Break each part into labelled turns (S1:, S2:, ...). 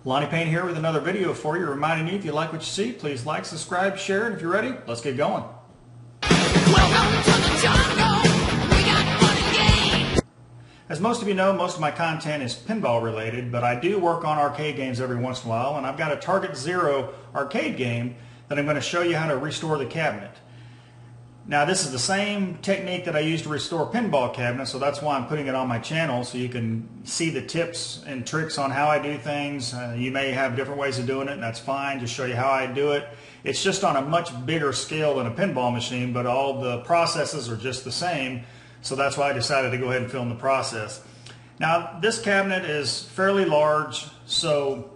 S1: Lonnie Payne here with another video for you, reminding you if you like what you see, please like, subscribe, share, and if you're ready, let's get going.
S2: Welcome to the jungle. We got fun and games.
S1: As most of you know, most of my content is pinball related, but I do work on arcade games every once in a while, and I've got a Target Zero arcade game that I'm going to show you how to restore the cabinet. Now this is the same technique that I use to restore pinball cabinets, so that's why I'm putting it on my channel so you can see the tips and tricks on how I do things. You may have different ways of doing it, and that's fine. Just show you how I do it. It's just on a much bigger scale than a pinball machine, but all the processes are just the same, so that's why I decided to go ahead and film the process. Now this cabinet is fairly large, so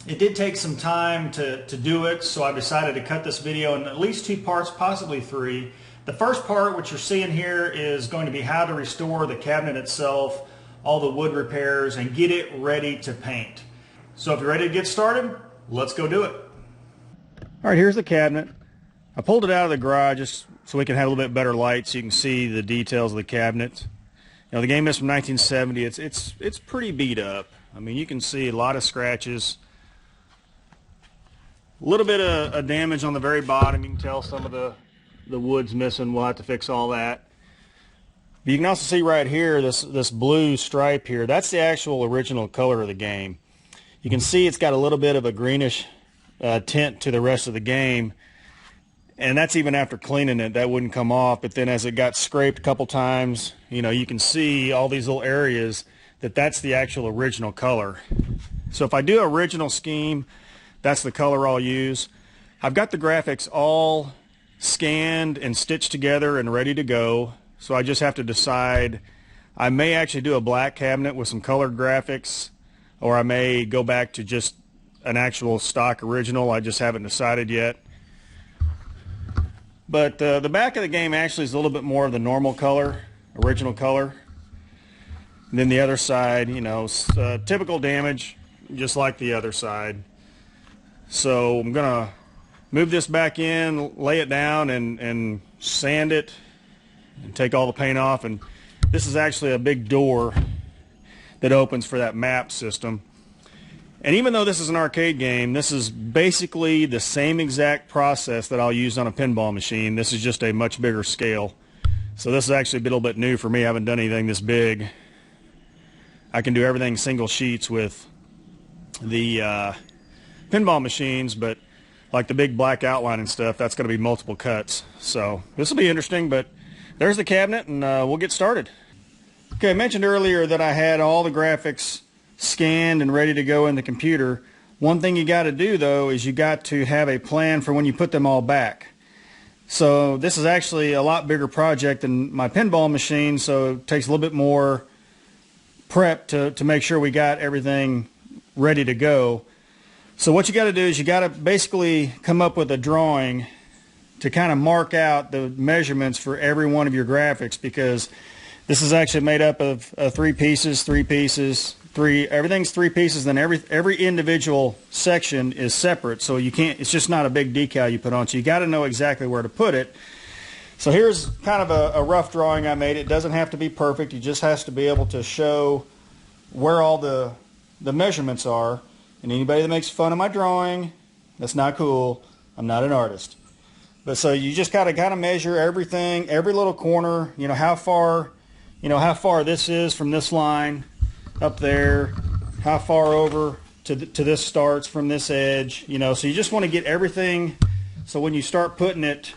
S1: it did take some time to do it, so I decided to cut this video in at least 2 parts, possibly 3. The first part, what you're seeing here, is going to be how to restore the cabinet itself, all the wood repairs, and get it ready to paint. So if you're ready to get started, let's go do it. All right, here's the cabinet. I pulled it out of the garage just so we can have a little bit better light so you can see the details of the cabinet. You know, the game is from 1970. It's pretty beat up. I mean, you can see a lot of scratches. A little bit of damage on the very bottom. You can tell some of the wood's missing. We'll have to fix all that. But you can also see right here this blue stripe here. That's the actual original color of the game. You can see it's got a little bit of a greenish tint to the rest of the game, and that's even after cleaning it. That wouldn't come off, but then as it got scraped a couple times, you know, you can see all these little areas that's the actual original color. So if I do original scheme, that's the color I'll use. I've got the graphics all scanned and stitched together and ready to go, so I just have to decide. I may actually do a black cabinet with some colored graphics, or I may go back to just an actual stock original. I just haven't decided yet. But the back of the game actually is a little bit more of the normal color, original color. And then the other side, you know, typical damage, just like the other side. So I'm gonna move this back in, lay it down, and sand it, and take all the paint off. And this is actually a big door that opens for that map system. And even though this is an arcade game, this is basically the same exact process that I'll use on a pinball machine. This is just a much bigger scale. So this is actually a little bit new for me. I haven't done anything this big. I can do everything single sheets with the pinball machines, but like the big black outline and stuff, that's going to be multiple cuts. So this will be interesting, but there's the cabinet, and we'll get started. Okay, I mentioned earlier that I had all the graphics scanned and ready to go in the computer. One thing you got to do, though, is you got to have a plan for when you put them all back. So this is actually a lot bigger project than my pinball machine, so it takes a little bit more prep to make sure we got everything ready to go. So what you got to do is you got to basically come up with a drawing to kind of mark out the measurements for every one of your graphics, because this is actually made up of 3 pieces, everything's 3 pieces, then every individual section is separate, so you can't, it's just not a big decal you put on, so you got to know exactly where to put it. So here's kind of a rough drawing I made. It doesn't have to be perfect, it just has to be able to show where all the measurements are. And anybody that makes fun of my drawing, that's not cool. I'm not an artist. But so you just gotta kind of measure everything, every little corner, you know, how far this is from this line up there, how far over to this starts from this edge, you know. So you just want to get everything, so when you start putting it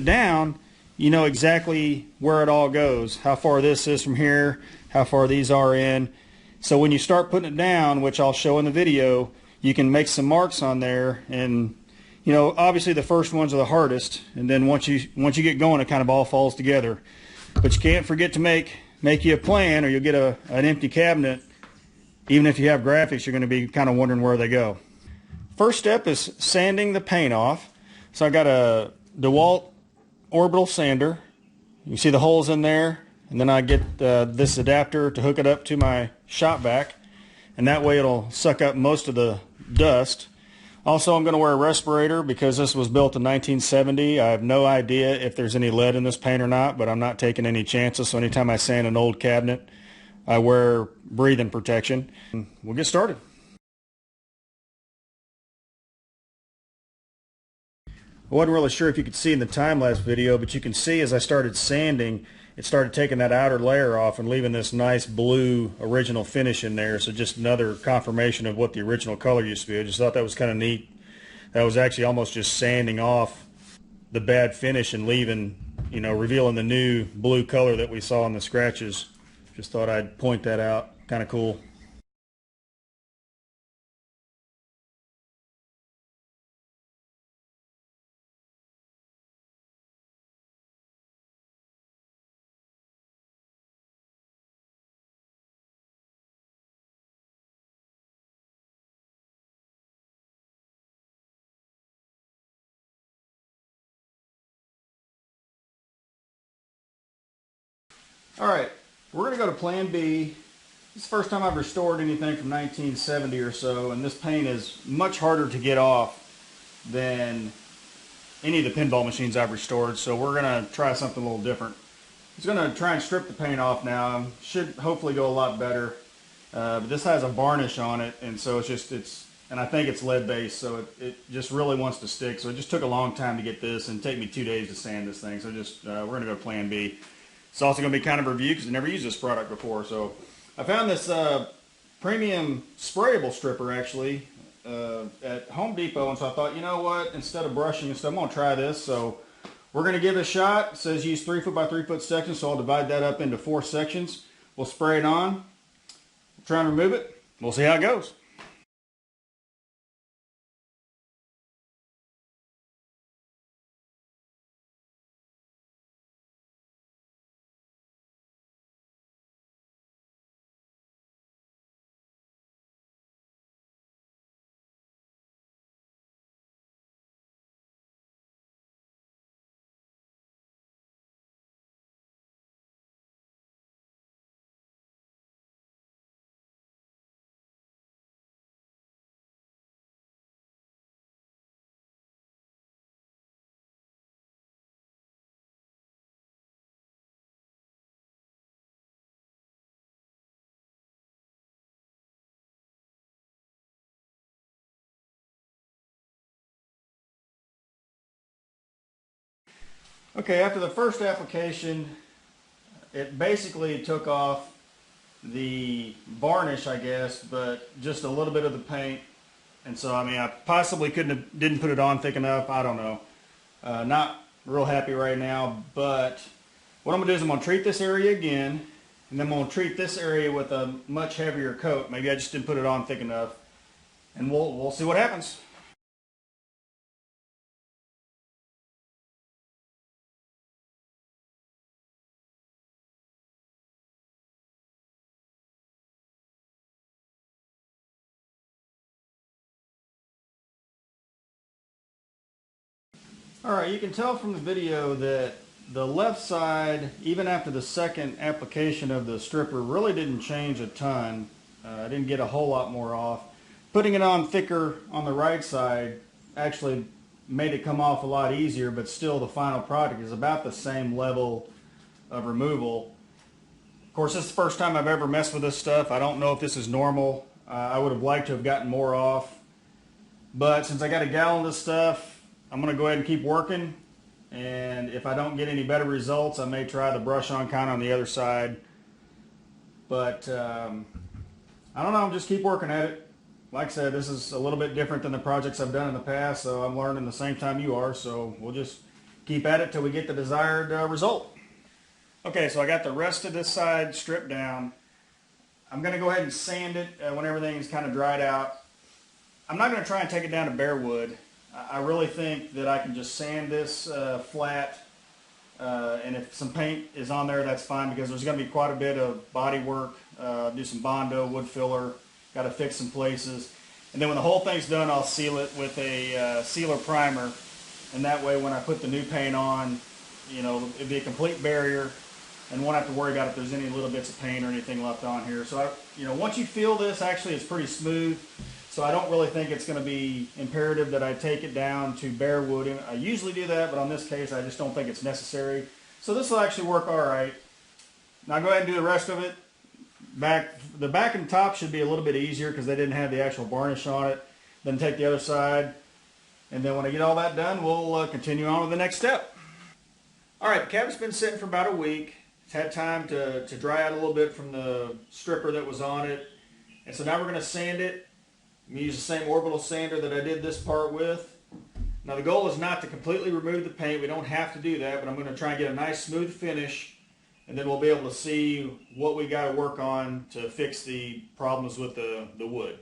S1: down, you know exactly where it all goes, how far this is from here, how far these are in. So when you start putting it down, which I'll show in the video, you can make some marks on there, and you know, obviously the first ones are the hardest, and then once you get going, it kind of all falls together. But you can't forget to make you a plan, or you'll get an empty cabinet. Even if you have graphics, you're going to be kind of wondering where they go. First step is sanding the paint off. So I got a DeWalt orbital sander. You see the holes in there. And then I get this adapter to hook it up to my shop vac, and that way it'll suck up most of the dust. Also, I'm going to wear a respirator because this was built in 1970. I have no idea if there's any lead in this paint or not, but I'm not taking any chances. So anytime I sand an old cabinet, I wear breathing protection. We'll get started. I wasn't really sure if you could see in the time-lapse video, but you can see as I started sanding, it started taking that outer layer off and leaving this nice blue original finish in there. So just another confirmation of what the original color used to be. I just thought that was kind of neat. That was actually almost just sanding off the bad finish and leaving, you know, revealing the new blue color that we saw in the scratches. Just thought I'd point that out. Kind of cool. Alright, we're going to go to Plan B. This is the first time I've restored anything from 1970 or so, and this paint is much harder to get off than any of the pinball machines I've restored, so we're going to try something a little different. I'm just going to try and strip the paint off now. Should hopefully go a lot better. But this has a varnish on it, and so and I think it's lead based, so it just really wants to stick. So it just took a long time to get this, and take me 2 days to sand this thing. So we're going to go to Plan B. It's also going to be kind of a review because I never used this product before. So I found this premium sprayable stripper actually at Home Depot, and so I thought, you know what, instead of brushing and stuff, I'm going to try this. So we're going to give it a shot. It says use 3 foot by 3 foot sections, so I'll divide that up into 4 sections. We'll spray it on. We'll try and remove it. We'll see how it goes. Okay, after the first application, it basically took off the varnish, I guess, but just a little bit of the paint. And so, I mean, I possibly didn't put it on thick enough. I don't know. Not real happy right now, but what I'm going to do is I'm going to treat this area again, and then I'm going to treat this area with a much heavier coat. Maybe I just didn't put it on thick enough, and we'll see what happens. Alright, you can tell from the video that the left side, even after the second application of the stripper, really didn't change a ton. I didn't get a whole lot more off. Putting it on thicker on the right side actually made it come off a lot easier, but still the final product is about the same level of removal. Of course, this is the first time I've ever messed with this stuff. I don't know if this is normal. I would have liked to have gotten more off, but since I got a gallon of this stuff, I'm going to go ahead and keep working, and if I don't get any better results, I may try the brush on kind of on the other side. But I don't know, just keep working at it. Like I said, this is a little bit different than the projects I've done in the past, so I'm learning the same time you are, so we'll just keep at it till we get the desired result. Okay, so I got the rest of this side stripped down. I'm going to go ahead and sand it when everything's kind of dried out. I'm not going to try and take it down to bare wood. I really think that I can just sand this flat, and if some paint is on there, that's fine, because there's going to be quite a bit of body work. Do some Bondo, wood filler, got to fix some places. And then when the whole thing's done, I'll seal it with a sealer primer, and that way when I put the new paint on, you know, it'll be a complete barrier, and won't have to worry about if there's any little bits of paint or anything left on here. So, you know, once you feel this, actually it's pretty smooth. So I don't really think it's going to be imperative that I take it down to bare wood. I usually do that, but on this case, I just don't think it's necessary. So this will actually work all right. Now go ahead and do the rest of it. The back and top should be a little bit easier because they didn't have the actual varnish on it. Then take the other side. And then when I get all that done, we'll continue on with the next step. All right, the cabinet's been sitting for about a week. It's had time to dry out a little bit from the stripper that was on it. And so now we're going to sand it. I'm going to use the same orbital sander that I did this part with. Now the goal is not to completely remove the paint. We don't have to do that, but I'm going to try and get a nice smooth finish, and then we'll be able to see what we got to work on to fix the problems with the wood.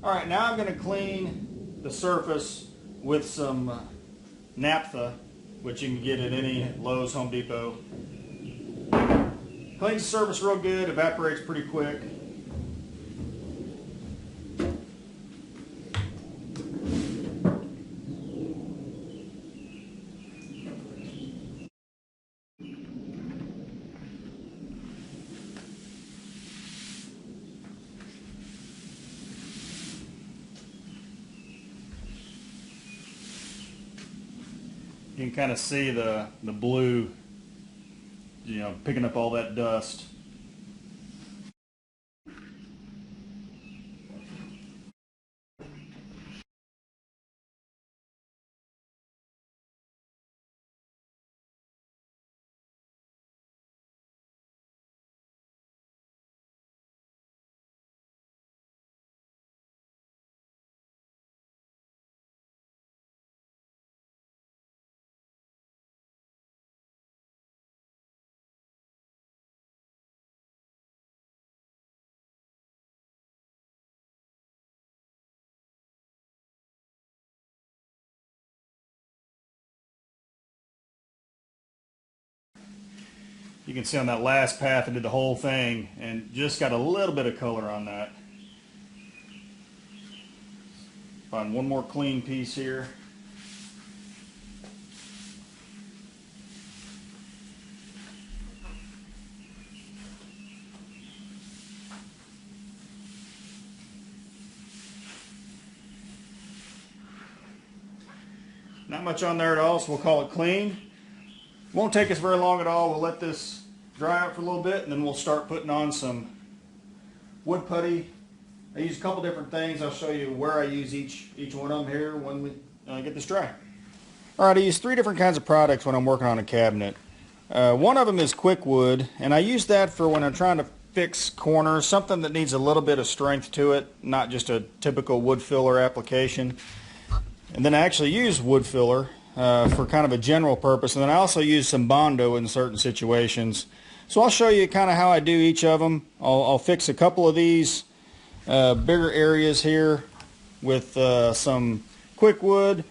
S1: All right, now I'm going to clean the surface with some naphtha, which you can get at any Lowe's, Home Depot. Cleans the surface real good, evaporates pretty quick. You can kind of see the blue, picking up all that dust. You can see on that last path I did the whole thing and just got a little bit of color on that. Find one more clean piece here. Not much on there at all, so we'll call it clean. Won't take us very long at all. We'll let this dry out for a little bit, and then we'll start putting on some wood putty. I use a couple different things. I'll show you where I use each one of them here when we get this dry. All right, I use 3 different kinds of products when I'm working on a cabinet. One of them is quick wood, and I use that for when I'm trying to fix corners, something that needs a little bit of strength to it, not just a typical wood filler application. And then I actually use wood filler for kind of a general purpose, and then I also use some Bondo in certain situations. So I'll show you kind of how I do each of them. I'll fix a couple of these bigger areas here with some quick wood.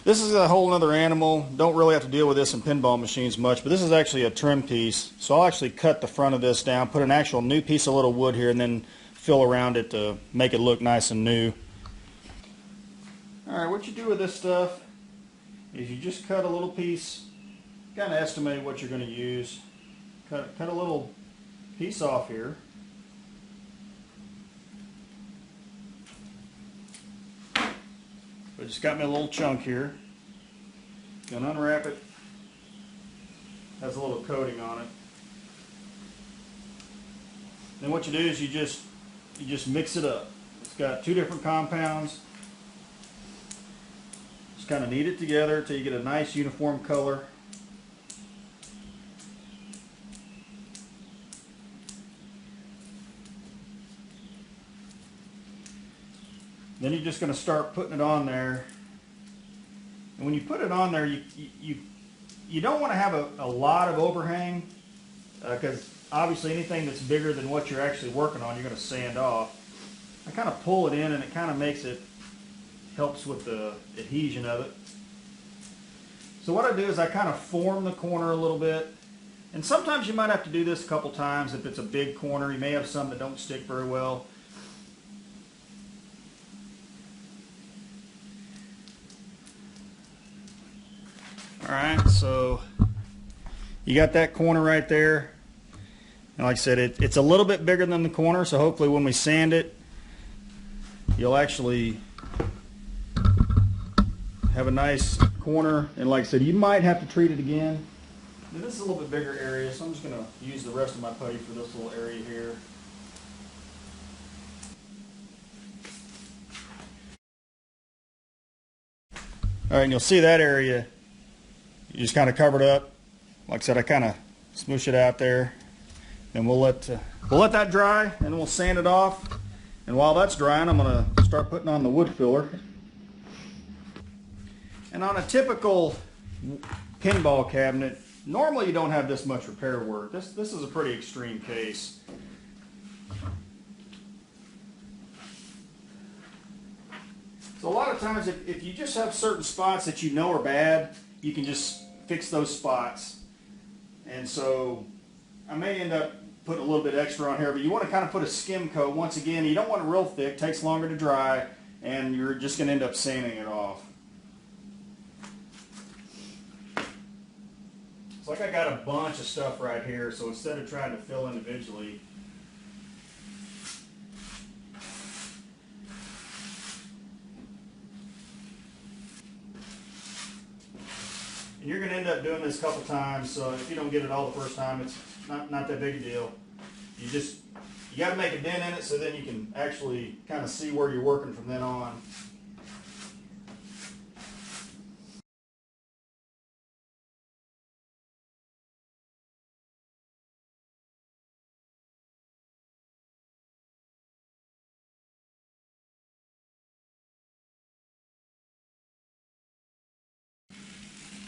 S1: This is a whole other animal. Don't really have to deal with this in pinball machines much, but this is actually a trim piece. So I'll actually cut the front of this down, put an actual new piece of little wood here, and then fill around it to make it look nice and new. Alright, what you do with this stuff is you just cut a little piece, kind of estimate what you're going to use. Cut a little piece off here. But just got me a little chunk here. Gonna unwrap it. Has a little coating on it. Then what you do is you just mix it up. It's got two different compounds. Just kind of knead it together until you get a nice uniform color. Then you're just going to start putting it on there. And when you put it on there, you don't want to have a lot of overhang, because obviously anything that's bigger than what you're actually working on, you're going to sand off. I kind of pull it in, and it kind of helps with the adhesion of it. So what I do is I kind of form the corner a little bit. And sometimes you might have to do this a couple times if it's a big corner. You may have some that don't stick very well. Alright, so you got that corner right there. And like I said, it's a little bit bigger than the corner, so hopefully when we sand it, you'll actually have a nice corner. And like I said, you might have to treat it again. Now, this is a little bit bigger area, so I'm just going to use the rest of my putty for this little area here. Alright, and you'll see that area, you just kind of covered up. Like I said, I kind of smoosh it out there, and we'll let that dry, and then we'll sand it off. And while that's drying, I'm going to start putting on the wood filler. And on a typical pinball cabinet, normally you don't have this much repair work. This is a pretty extreme case. So a lot of times, if you just have certain spots that you know are bad, you can just fix those spots. And so I may end up putting a little bit extra on here, but you want to kind of put a skim coat. Once again, you don't want it real thick, it takes longer to dry, and you're just going to end up sanding it off. It's like I got a bunch of stuff right here, so instead of trying to fill individually, and you're going to end up doing this a couple times, so if you don't get it all the first time, it's not that big a deal. You got to make a dent in it so then you can actually kind of see where you're working from then on.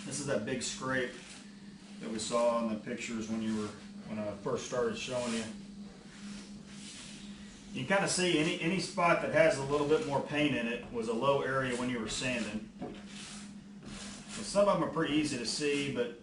S1: This is that big scrape that we saw in the pictures when I first started showing you. You can kind of see any spot that has a little bit more paint in it was a low area when you were sanding. So some of them are pretty easy to see, but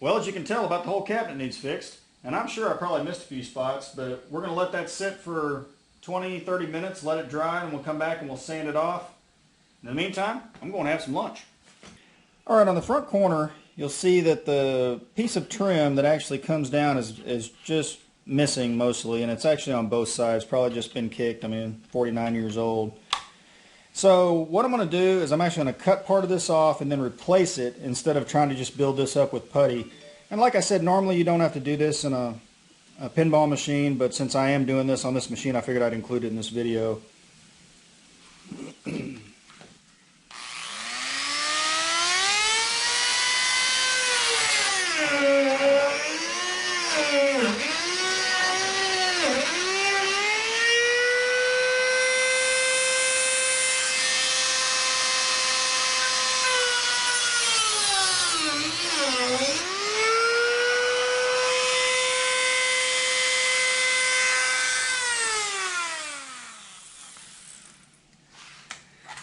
S1: well, as you can tell, about the whole cabinet needs fixed. And I'm sure I probably missed a few spots, but we're going to let that sit for 20-30 minutes, let it dry, and we'll come back and we'll sand it off. In the meantime, I'm going to have some lunch. All right, on the front corner, you'll see that the piece of trim that actually comes down is just missing mostly, and it's actually on both sides, probably just been kicked. I mean, 49 years old. So what I'm going to do is I'm actually going to cut part of this off and then replace it instead of trying to just build this up with putty. And like I said, normally you don't have to do this in a pinball machine, but since I am doing this on this machine, I figured I'd include it in this video.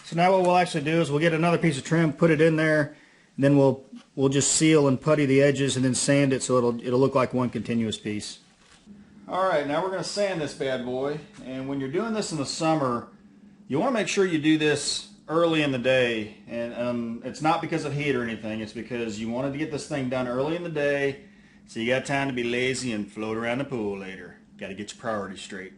S1: So now what we'll actually do is we'll get another piece of trim, put it in there,
S3: And then we'll just seal and putty the edges and then sand it so it'll look like one continuous piece.
S1: Alright, now we're going to sand this bad boy. And when you're doing this in the summer, you want to make sure you do this early in the day. And it's not because of heat or anything. It's because you wanted to get this thing done early in the day so you got time to be lazy and float around the pool later. Got to get your priorities straight.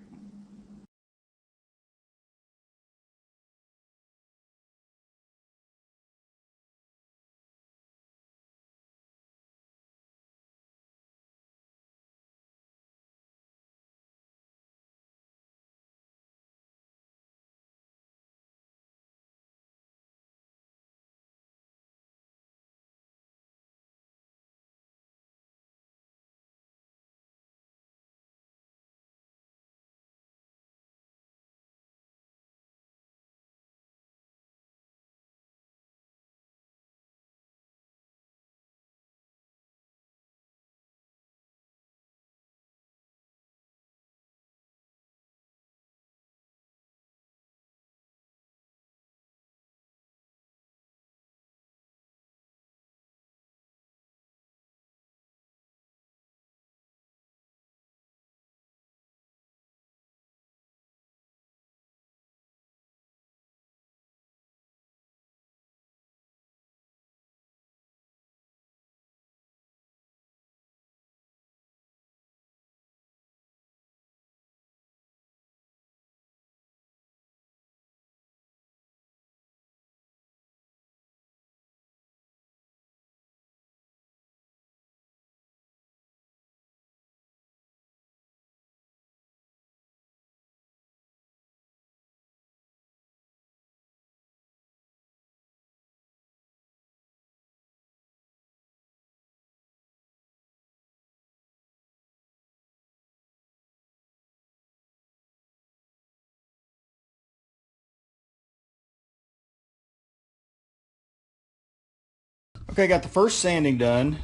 S1: Okay, got the first sanding done.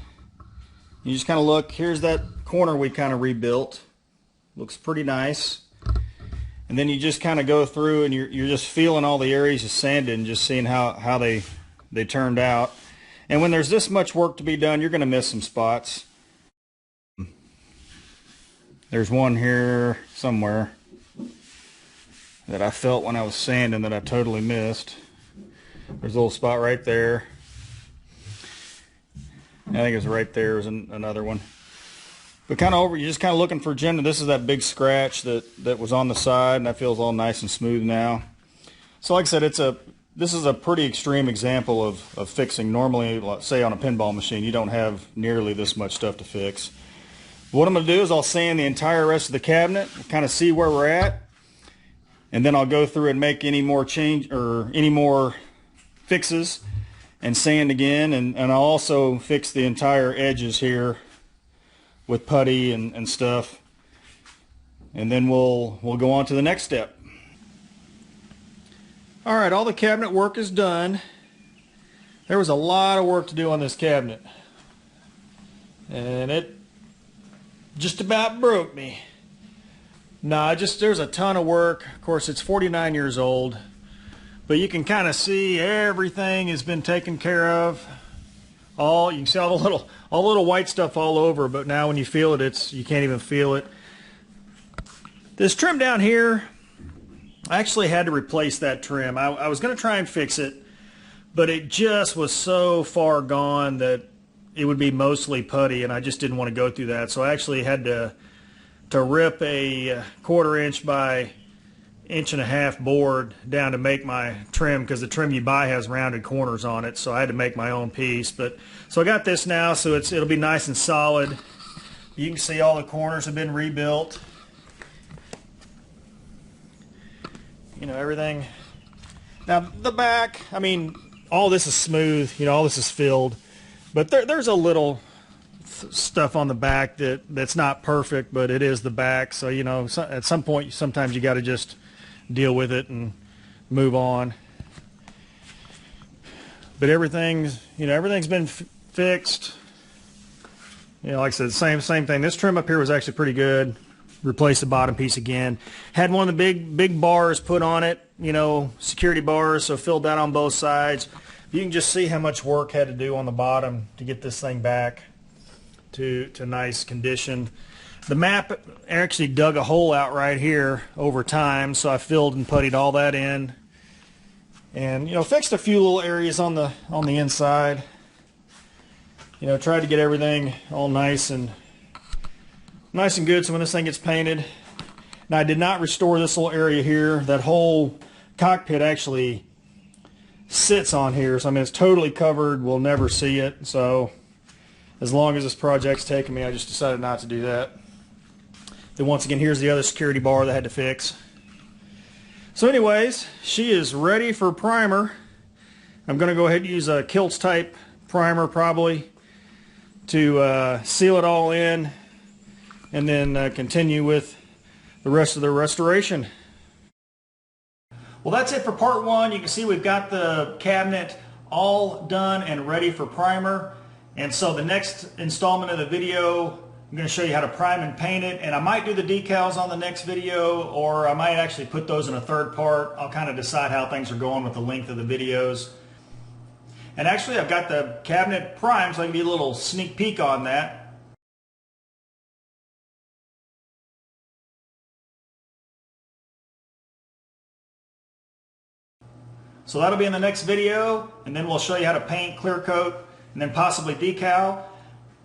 S1: You just kind of look, here's that corner we kind of rebuilt. Looks pretty nice. And then you just kind of go through and you're just feeling all the areas you sanded and just seeing how they turned out. And when there's this much work to be done, you're going to miss some spots. There's one here somewhere that I felt when I was sanding that I totally missed. There's a little spot right there. I think it was right there was another one. But kind of over, you're just kind of looking for general. This is that big scratch that was on the side, and that feels all nice and smooth now. So like I said, this is a pretty extreme example of fixing. Normally, say on a pinball machine, you don't have nearly this much stuff to fix. What I'm going to do is I'll sand the entire rest of the cabinet, kind of see where we're at, and then I'll go through and make any more fixes and sand again, and I'll also fix the entire edges here with putty and stuff, and then we'll go on to the next step. Alright, all the cabinet work is done. There was a lot of work to do on this cabinet, and it just about broke me. There's a ton of work. Of course, it's 49 years old, but you can kind of see everything has been taken care of. You can see all the little white stuff all over, but now when you feel it, you can't even feel it. This trim down here, I actually had to replace that trim. I was going to try and fix it, but it just was so far gone that it would be mostly putty, and I just didn't want to go through that. So I actually had to rip a 1/4 inch by 1.5 inch board down to make my trim, because the trim you buy has rounded corners on it, so I had to make my own piece. So I got this now, so it'll be nice and solid. You can see all the corners have been rebuilt. You know, everything. Now the back, I mean, all this is smooth, all this is filled, but there's a little stuff on the back that's not perfect, but it is the back, so at some point sometimes you got to just deal with it and move on. But everything's been fixed. Like I said, same thing. This trim up here was actually pretty good. Replaced the bottom piece again. Had one of the big bars put on it, security bars, so filled that on both sides. You can just see how much work had to do on the bottom to get this thing back to nice condition. The map actually dug a hole out right here over time, so I filled and puttied all that in, and fixed a few little areas on the inside. Tried to get everything all nice and good, so when this thing gets painted. Now, I did not restore this little area here. That whole cockpit actually sits on here, so I mean it's totally covered. We'll never see it. So as long as this project's taking me, I just decided not to do that. Then once again, here's the other security bar that I had to fix. So anyways, she is ready for primer. I'm going to go ahead and use a Kilts type primer probably to seal it all in, and then continue with the rest of the restoration. Well, that's it for part one. You can see we've got the cabinet all done and ready for primer. And so the next installment of the video, I'm going to show you how to prime and paint it. And I might do the decals on the next video, or I might actually put those in a third part. I'll kind of decide how things are going with the length of the videos. And actually, I've got the cabinet primed, so I can give you a little sneak peek on that. So that'll be in the next video, and then we'll show you how to paint, clear coat, and then possibly decal.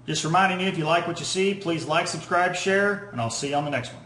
S1: Just reminding you, if you like what you see, please like, subscribe, share, and I'll see you on the next one.